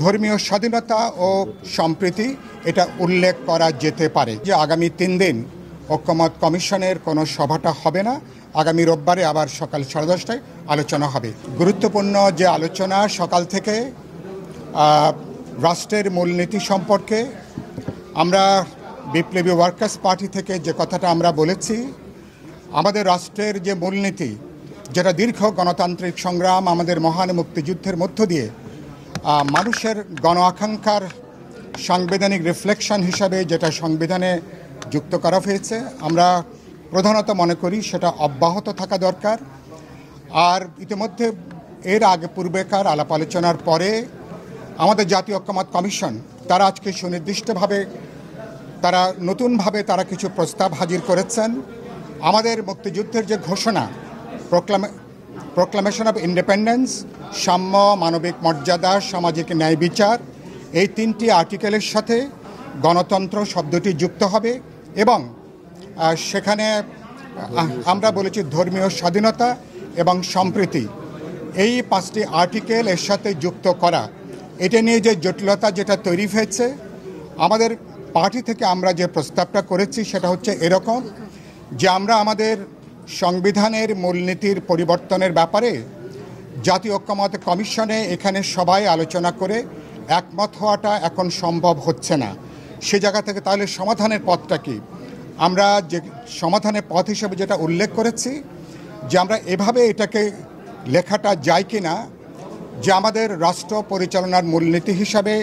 ধর্মীয় স্বাধীনতা ও সম্প্রীতি এটা উল্লেখ করা যেতে পারে যে আগামী 3 দিন ঐকমত্য কমিশনের কোনো সভাটা হবে না। আগামী রোববারে আবার সকাল 10:30টায় আলোচনা হবে। গুরুত্বপূর্ণ যে আলোচনা সকাল থেকে রাষ্ট্রের মূলনীতি সম্পর্কে আমরা বিপ্লবী ওয়ার্কার্স পার্টি থেকে যে কথাটা আমরা বলেছি, আমাদের রাষ্ট্রের যে মূলনীতি যেটা দীর্ঘ গণতান্ত্রিক সংগ্রাম, আমাদের মহান মুক্তিযুদ্ধের মধ্য দিয়ে মানুষের গণ আকাঙ্ক্ষার সাংবিধানিক রিফ্লেকশন হিসাবে যেটা সংবিধানে যুক্ত করা হয়েছে, আমরা প্রধানত মনে করি সেটা অব্যাহত থাকা দরকার। আর ইতিমধ্যে এর আগে পূর্বেকার আলাপ আলোচনার পরে আমাদের জাতীয় ঐকমত্য কমিশন তারা আজকে সুনির্দিষ্টভাবে নতুনভাবে কিছু প্রস্তাব হাজির করেছেন। আমাদের মুক্তিযুদ্ধের যে ঘোষণা প্রোক্লামেশন অফ ইন্ডিপেন্ডেন্স, সাম্য, মানবিক মর্যাদা, সামাজিক ন্যায় বিচার, এই 3টি আর্টিকেলের সাথে গণতন্ত্র শব্দটি যুক্ত হবে এবং সেখানে আমরা বলেছি ধর্মীয় স্বাধীনতা এবং সম্প্রীতি, এই 5টি আর্টিকেল এর সাথে যুক্ত করা। এটা নিয়ে যে জটিলতা যেটা তৈরি হয়েছে, আমাদের পার্টি থেকে আমরা যে প্রস্তাবটা করেছি সেটা হচ্ছে এরকম যে আমরা আমাদের সংবিধানের মূলনীতির পরিবর্তনের ব্যাপারে জাতীয় ঐকমত্য কমিশনে এখানে সবাই আলোচনা করে একমত হওয়াটা এখন সম্ভব হচ্ছে না। সে জায়গা থেকে তাহলে সমাধানের পথটা কি? আমরা যে সমাধানের পথ হিসেবে যেটা উল্লেখ করেছি যে আমরা এভাবে এটাকে লেখাটা যায় কি না যে আমাদের রাষ্ট্র পরিচালনার মূলনীতি হিসাবে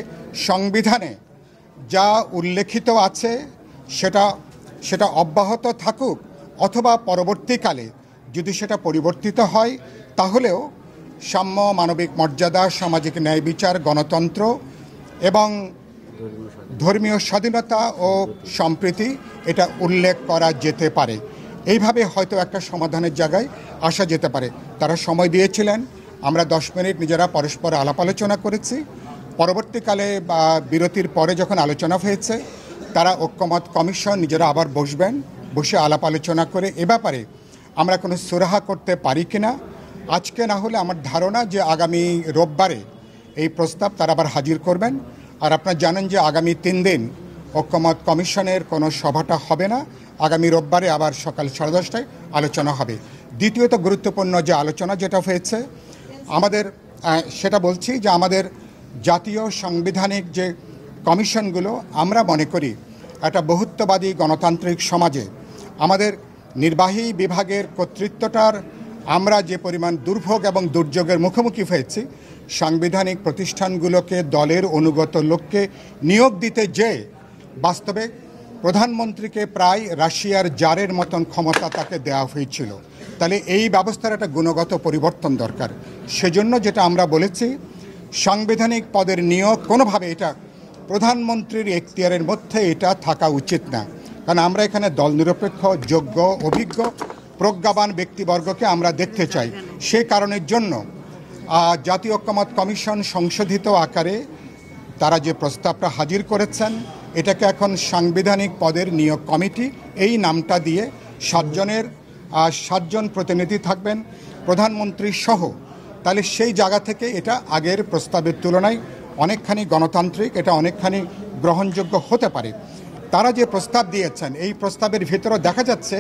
সংবিধানে যা উল্লেখিত আছে সেটা অব্যাহত থাকুক, অথবা পরবর্তীকালে যদি সেটা পরিবর্তিত হয় তাহলেও সাম্য, মানবিক মর্যাদা, সামাজিক ন্যায় বিচার, গণতন্ত্র এবং ধর্মীয় স্বাধীনতা ও সম্প্রীতি এটা উল্লেখ করা যেতে পারে। এইভাবে হয়তো একটা সমাধানের জায়গায় আসা যেতে পারে। তারা সময় দিয়েছিলেন, আমরা 10 মিনিট নিজেরা পরস্পর আলাপ আলোচনা করেছি। পরবর্তীকালে বা বিরতির পরে যখন আলোচনা হয়েছে, তারা ঐকমত্য কমিশন নিজেরা আবার বসে আলাপ আলোচনা করে এ ব্যাপারে আমরা কোনো সুরাহা করতে পারি কিনা। আজকে না হলে আমার ধারণা যে আগামী রোববারে এই প্রস্তাব তারা আবার হাজির করবেন। আর আপনারা জানেন যে আগামী 3 দিন ঐকমত্য কমিশনের কোনো সভাটা হবে না। আগামী রোববারে আবার সকাল 10:30টায় আলোচনা হবে। দ্বিতীয়ত গুরুত্বপূর্ণ যে আলোচনা যেটা হয়েছে আমাদের, সেটা বলছি যে আমাদের জাতীয় সাংবিধানিক যে কমিশনগুলো, আমরা মনে করি একটা বহুত্ববাদী গণতান্ত্রিক সমাজে আমাদের নির্বাহী বিভাগের কর্তৃত্বটার আমরা যে পরিমাণ দুর্ভোগ এবং দুর্যোগের মুখোমুখি হয়েছি, সাংবিধানিক প্রতিষ্ঠানগুলোকে দলের অনুগত লোককে নিয়োগ দিতে যে বাস্তবে প্রধানমন্ত্রীকে প্রায় রাশিয়ার জারের মতন ক্ষমতা তাকে দেওয়া হয়েছিল। তাহলে এই ব্যবস্থার একটা গুণগত পরিবর্তন দরকার। সেজন্য যেটা আমরা বলেছি, সাংবিধানিক পদের নিয়োগ কোনোভাবে এটা প্রধানমন্ত্রীর এখতিয়ারের মধ্যে এটা থাকা উচিত না। কারণ আমরা এখানে দল নিরপেক্ষ, যোগ্য, অভিজ্ঞ, প্রজ্ঞাবান ব্যক্তিবর্গকে আমরা দেখতে চাই। সে কারণের জন্য জাতীয় ঐকমত্য কমিশন সংশোধিত আকারে তারা যে প্রস্তাবটা হাজির করেছেন, এটাকে এখন সাংবিধানিক পদের নিয়োগ কমিটি এই নামটা দিয়ে 7 জন প্রতিনিধি থাকবেন প্রধানমন্ত্রী সহ। তাহলে সেই জায়গা থেকে এটা আগের প্রস্তাবের তুলনায় অনেকখানি গণতান্ত্রিক, এটা অনেকখানি গ্রহণযোগ্য হতে পারে। তারা যে প্রস্তাব দিয়েছেন, এই প্রস্তাবের ভিতরে দেখা যাচ্ছে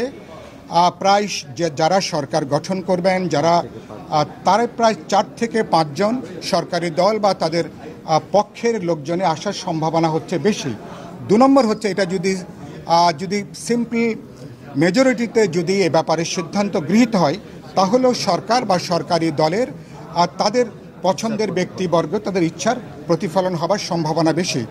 প্রায় যারা সরকার গঠন করবেন তারা প্রায় 4 থেকে 5 জন সরকারি দল বা তাদের পক্ষের লোকজনে আসার সম্ভাবনা হচ্ছে বেশি। 2 নম্বর হচ্ছে এটা যদি সিম্পল মেজরিটিতে যদি এ ব্যাপারে সিদ্ধান্ত গৃহীত হয়, তাহলেও সরকার বা সরকারি দলের তাদের পছন্দের ব্যক্তিবর্গ, তাদের ইচ্ছার প্রতিফলন হবার সম্ভাবনা বেশি।